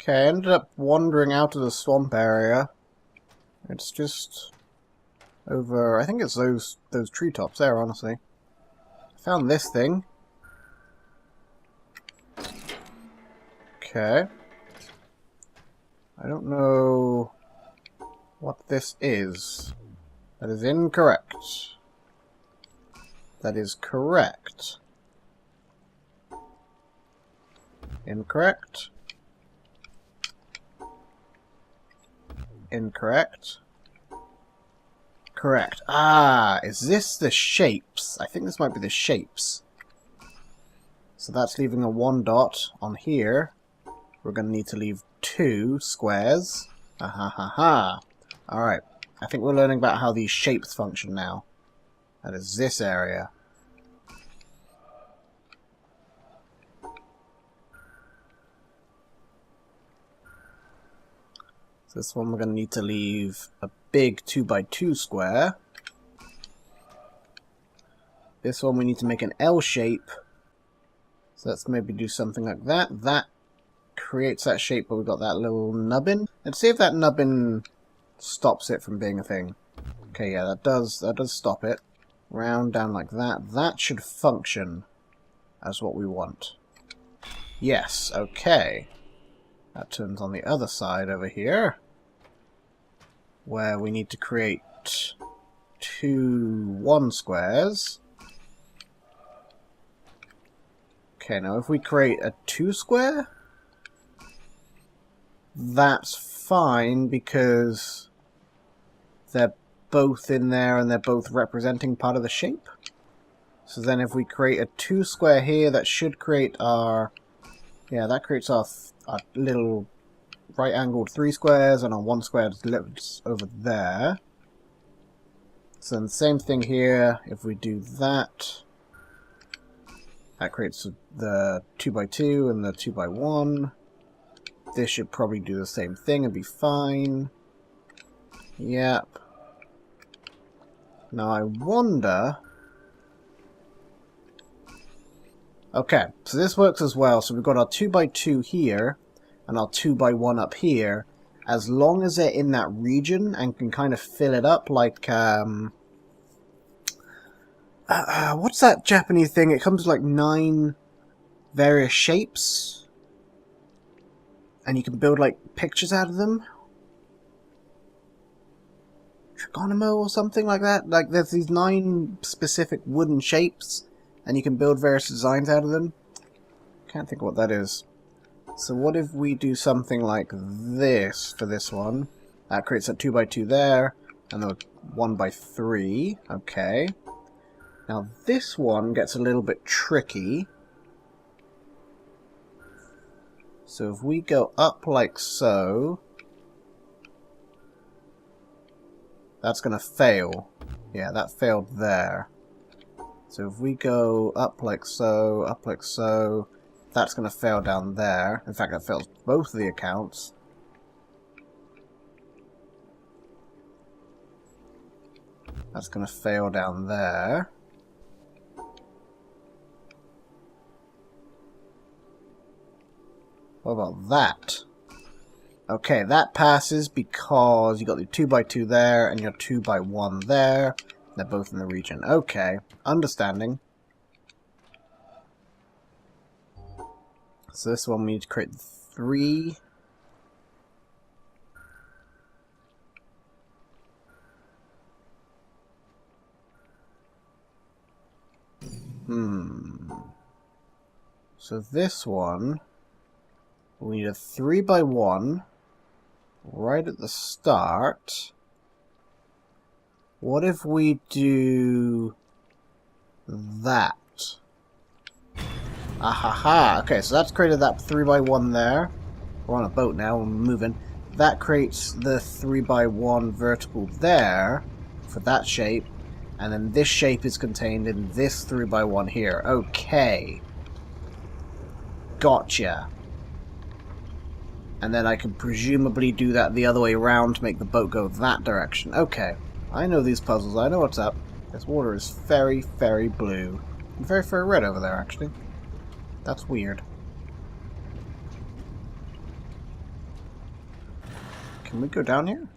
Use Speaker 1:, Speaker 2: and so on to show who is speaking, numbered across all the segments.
Speaker 1: Okay, I ended up wandering out of the swamp area. It's just over... I think it's those treetops there, honestly. I found this thing. Okay. I don't know what this is. That is incorrect. That is correct. Incorrect. Incorrect. Correct. Ah, is this the shapes? I think this might be the shapes. So that's leaving a 1 dot on here. We're going to need to leave 2 squares. Ah ha ha ha. Alright. I think we're learning about how these shapes function now. That is this area. So this one we're going to need to leave a big 2x2 square. This one we need to make an L shape. So let's maybe do something like that. That creates that shape, but we've got that little nubbin. Let's see if that nubbin stops it from being a thing. Okay, yeah, that does stop it. Round down like that. That should function as what we want. Yes, okay. That turns on the other side over here, where we need to create 2 1 squares. Okay, now if we create a 2 square, that's fine because they're both in there and they're both representing part of the shape. So then if we create a 2 square here, that should create our... yeah, that creates our little right-angled 3 squares, and our 1 square lives over there. So then the same thing here, if we do that, that creates the 2x2 and the 2x1. This should probably do the same thing and be fine. Yep. Now I wonder... okay, so this works as well. So we've got our 2x2 here, and our 2x1 up here. As long as they're in that region and can kind of fill it up like... what's that Japanese thing? It comes with like 9 various shapes. And you can build like pictures out of them. Trigonomo or something like that. Like there's these 9 specific wooden shapes. And you can build various designs out of them. Can't think of what that is. So what if we do something like this for this one? That creates a 2x2 there. And a 1x3. Okay. Now this one gets a little bit tricky. So if we go up like so, that's going to fail. Yeah, that failed there. So if we go up like so, that's going to fail down there. In fact, that fails both of the accounts. That's going to fail down there. What about that? Okay, that passes because you got your 2x2 there and your 2x1 there. They're both in the region. Okay, understanding. So this one we need to create 3. So this one, we need a 3x1 right at the start. What if we do that? Ahaha! Okay, so that's created that 3x1 there. We're on a boat now, we're moving. That creates the 3x1 vertical there for that shape. And then this shape is contained in this 3x1 here. Okay. Gotcha. And then I can presumably do that the other way around to make the boat go that direction. Okay. I know these puzzles. I know what's up. This water is very, very blue. And very, very red over there, actually. That's weird. Can we go down here?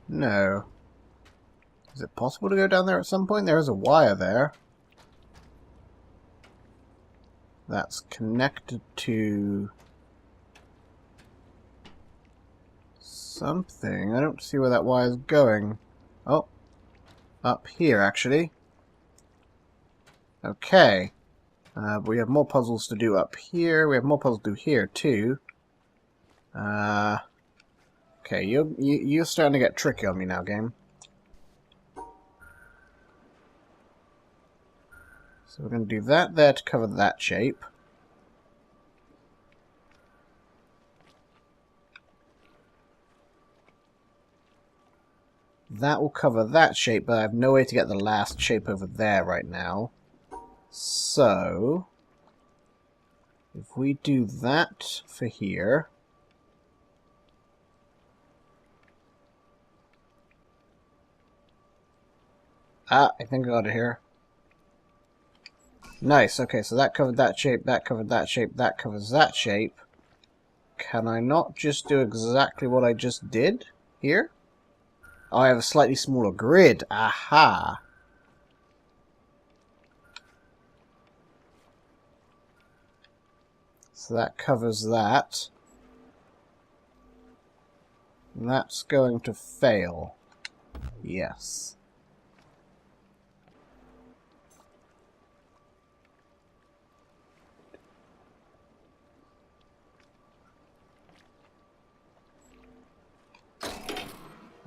Speaker 1: No. Is it possible to go down there at some point? There is a wire there. That's connected to something. I don't see where that wire is going. Oh, up here actually. Okay. But we have more puzzles to do up here. We have more puzzles to do here too. Okay, you're starting to get tricky on me now, game. So we're going to do that there to cover that shape. That will cover that shape, but I have no way to get the last shape over there right now. So, if we do that for here... Ah, I think I got it here. Nice, okay, so that covered that shape, that covered that shape, that covers that shape. Can I not just do exactly what I just did here? Oh, I have a slightly smaller grid. Aha! So that covers that. And that's going to fail. Yes.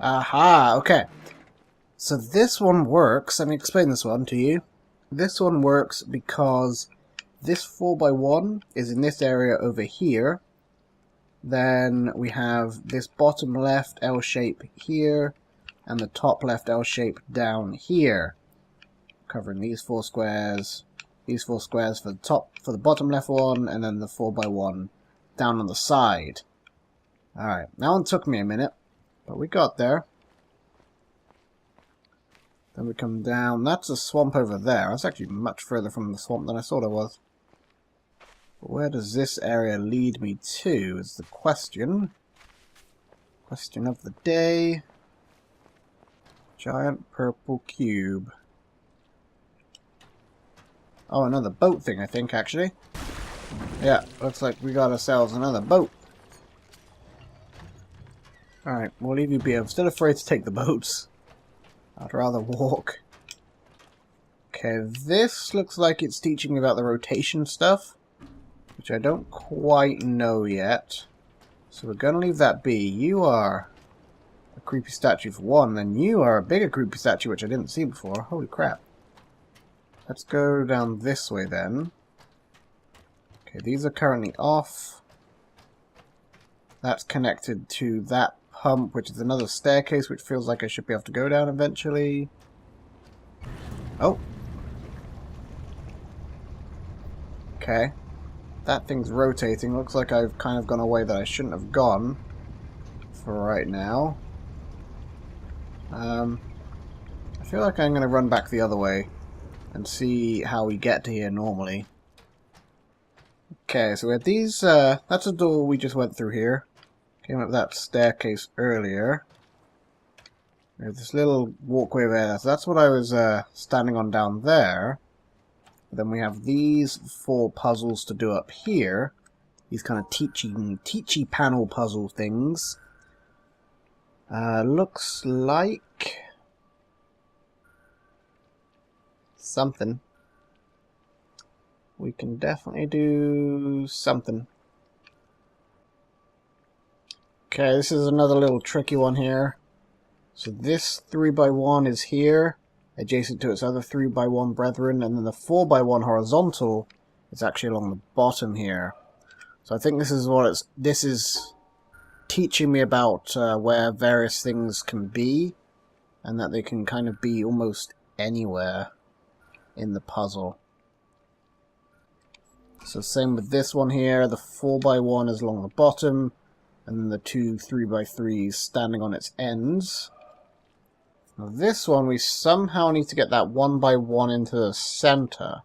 Speaker 1: Aha, okay. So this one works. Let me explain this one to you. This one works because this 4x1 is in this area over here. Then we have this bottom left L shape here, and the top left L shape down here. Covering these 4 squares for the top, for the bottom left one, and then the 4x1 down on the side. Alright, that one took me a minute. But we got there. Then we come down. That's a swamp over there. That's actually much further from the swamp than I thought it was. But where does this area lead me to is the question. Question of the day. Giant purple cube. Oh, another boat thing, I think, actually. Yeah, looks like we got ourselves another boat. Alright, we'll leave you be. I'm still afraid to take the boats. I'd rather walk. Okay, this looks like it's teaching me about the rotation stuff, which I don't quite know yet. So we're going to leave that be. You are a creepy statue for one, then you are a bigger creepy statue, which I didn't see before. Holy crap. Let's go down this way then. Okay, these are currently off. That's connected to that pump, which is another staircase, which feels like I should be able to go down eventually. Oh. Okay. That thing's rotating. Looks like I've kind of gone a way that I shouldn't have gone for right now. I feel like I'm going to run back the other way and see how we get to here normally. Okay, so we had these, that's a door we just went through here. Came up that staircase earlier. There's this little walkway there, so that's what I was standing on down there. Then we have these 4 puzzles to do up here. These kind of teachy panel puzzle things. Looks like something. We can definitely do something. Okay, this is another little tricky one here. So this 3x1 is here, adjacent to its other 3x1 brethren, and then the 4x1 horizontal is actually along the bottom here. So I think this is what this is teaching me about where various things can be, and that they can kind of be almost anywhere in the puzzle. So same with this one here, the 4x1 is along the bottom, and then the 2 3x3s standing on its ends. Now this one, we somehow need to get that 1x1 into the center.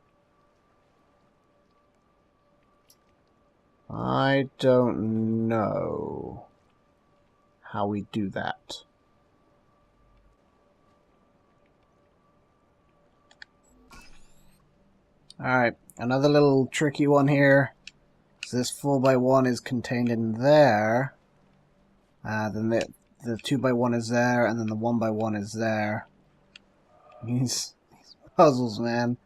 Speaker 1: I don't know. how we do that. Alright, another little tricky one here. So this 4x1 is contained in there. Then the 2x1 is there, and then the 1x1 is there. These puzzles, man,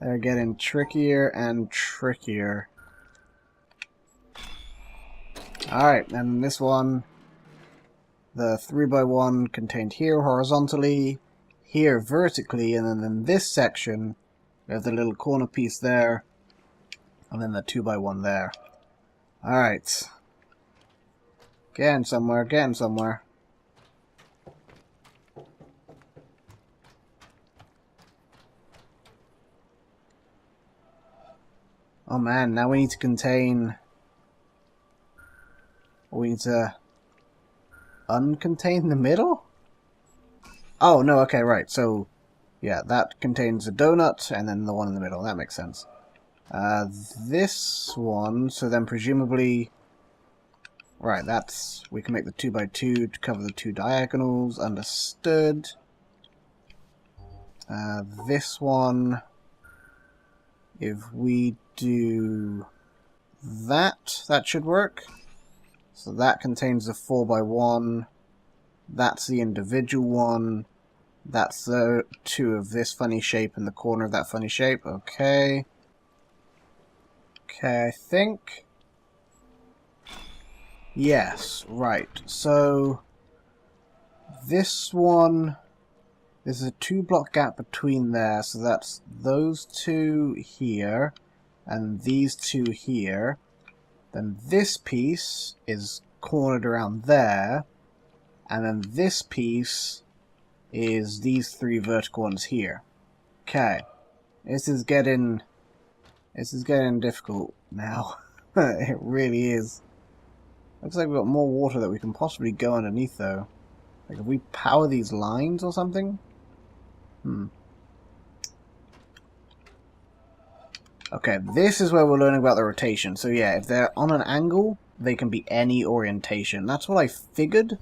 Speaker 1: they're getting trickier and trickier. Alright, and this one, the 3x1 contained here horizontally, here vertically, and then in this section, we have the little corner piece there, and then the 2x1 there. Alright. Getting somewhere, getting somewhere. Oh man, now we need to contain... We need to uncontain the middle? Oh, no, okay, right. So, yeah, that contains a donut and then the one in the middle. That makes sense. This one, so then presumably... Right, that's... We can make the 2x2 to cover the two diagonals. Understood. This one... If we do that, that should work. So that contains the 4x1. That's the individual one. That's the two of this funny shape in the corner of that funny shape. Okay. Okay, I think... Yes, right. So this one... There's a 2-block gap between there, so that's those two here, and these two here. Then this piece is cornered around there, and then this piece is these three vertical ones here. Okay, this is getting difficult now. It really is. Looks like we've got more water that we can possibly go underneath, though. Like, if we power these lines or something? Okay, this is where we're learning about the rotation. So yeah, if they're on an angle, they can be any orientation. That's what I figured,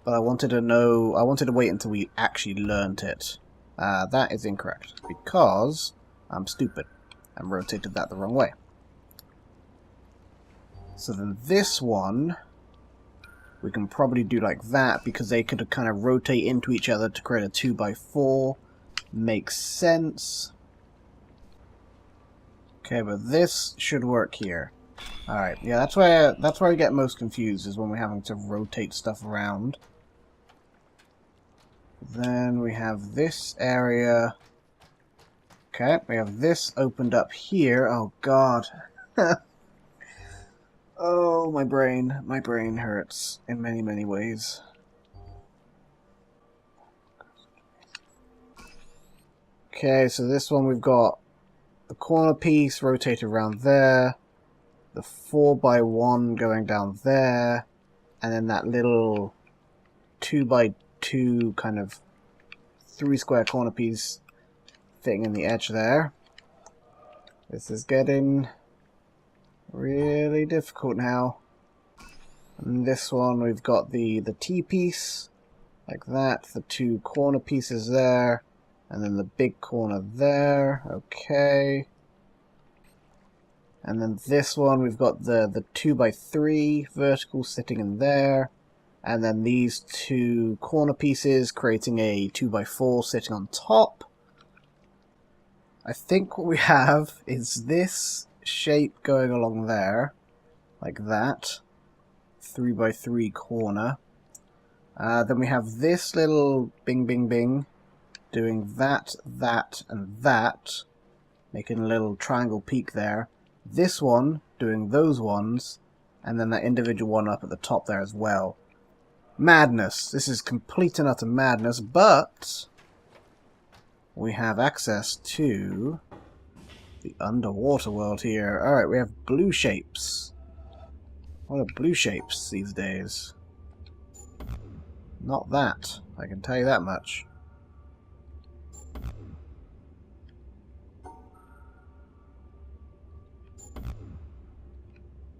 Speaker 1: but I wanted to wait until we actually learned it. That is incorrect, because I'm stupid and rotated that the wrong way. So then this one, we can probably do like that, because they could kind of rotate into each other to create a 2x4. Makes sense. Okay, but this should work here. Alright, yeah, that's where I get most confused, is when we're having to rotate stuff around. Then we have this area. Okay, we have this opened up here. Oh god. Oh, my brain hurts in many, many ways. Okay, so this one we've got the corner piece rotated around there, the 4x1 going down there, and then that little 2x2 kind of 3-square corner piece fitting in the edge there. This is getting really difficult now. And this one we've got the T-piece, like that, the two corner pieces there, and then the big corner there. Okay. And then this one we've got the 2x3 vertical sitting in there, and then these two corner pieces creating a 2x4 sitting on top. I think what we have is this shape going along there, like that, 3x3 corner. Then we have this little bing bing bing doing that, that, and that, making a little triangle peak there. This one doing those ones, and then that individual one up at the top there as well. Madness. This is complete and utter madness, but we have access to the underwater world here. Alright, we have blue shapes. What are blue shapes these days? Not that, I can tell you that much.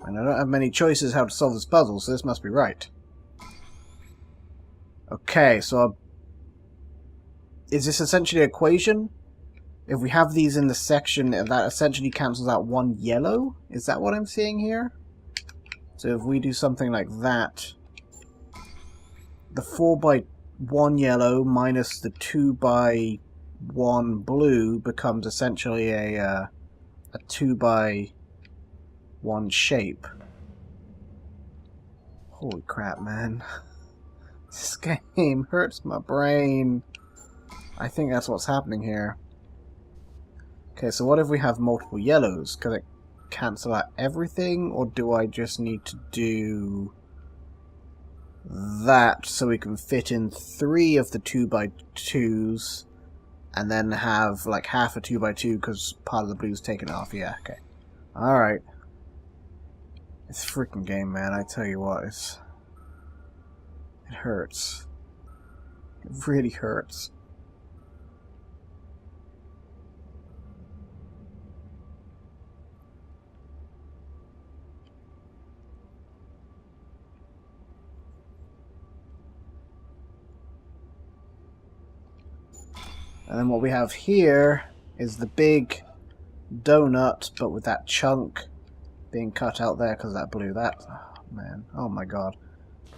Speaker 1: And I don't have many choices how to solve this puzzle, so this must be right. Okay, so is this essentially an equation? If we have these in the section, that essentially cancels out one yellow? Is that what I'm seeing here? So if we do something like that, the 4x1 yellow minus the 2x1 blue becomes essentially a 2x1 shape. Holy crap, man. This game hurts my brain. I think that's what's happening here. Okay, so what if we have multiple yellows? Can it cancel out everything, or do I just need to do that so we can fit in 3 of the 2x2s and then have like half a 2x2 because part of the blue's taken off? Yeah, okay. Alright. This freaking game, man, I tell you what, it hurts. It really hurts. And then what we have here is the big donut, but with that chunk being cut out there because of that blue. That, oh, man, oh my god.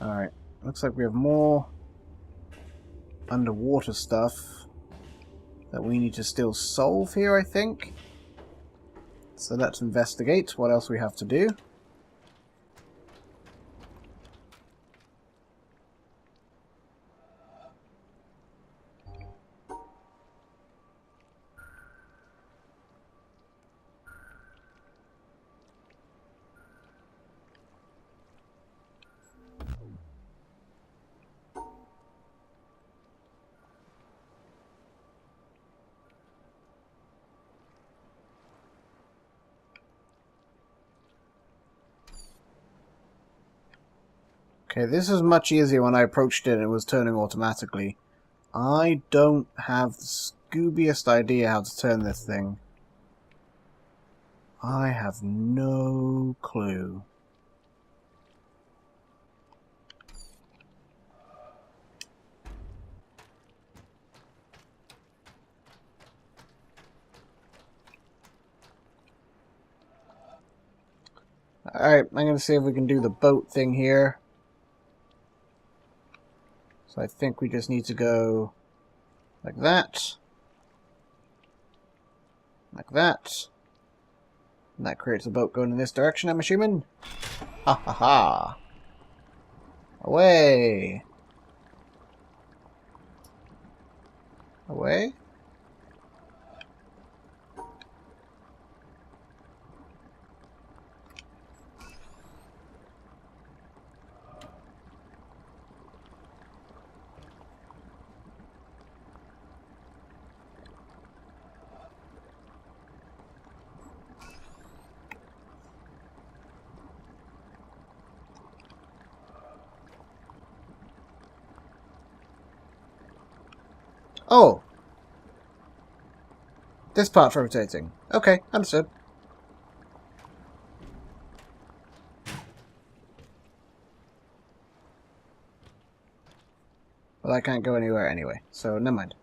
Speaker 1: Alright, looks like we have more underwater stuff that we need to still solve here, I think. So let's investigate what else we have to do. Okay, this is much easier when I approached it and it was turning automatically. I don't have the scoobiest idea how to turn this thing. I have no clue. Alright, I'm going to see if we can do the boat thing here. So I think we just need to go like that. Like that. And that creates a boat going in this direction, I'm assuming. Ha ha ha. Away. Away. Oh! This part's rotating. Okay, understood. Well, I can't go anywhere anyway, so never mind.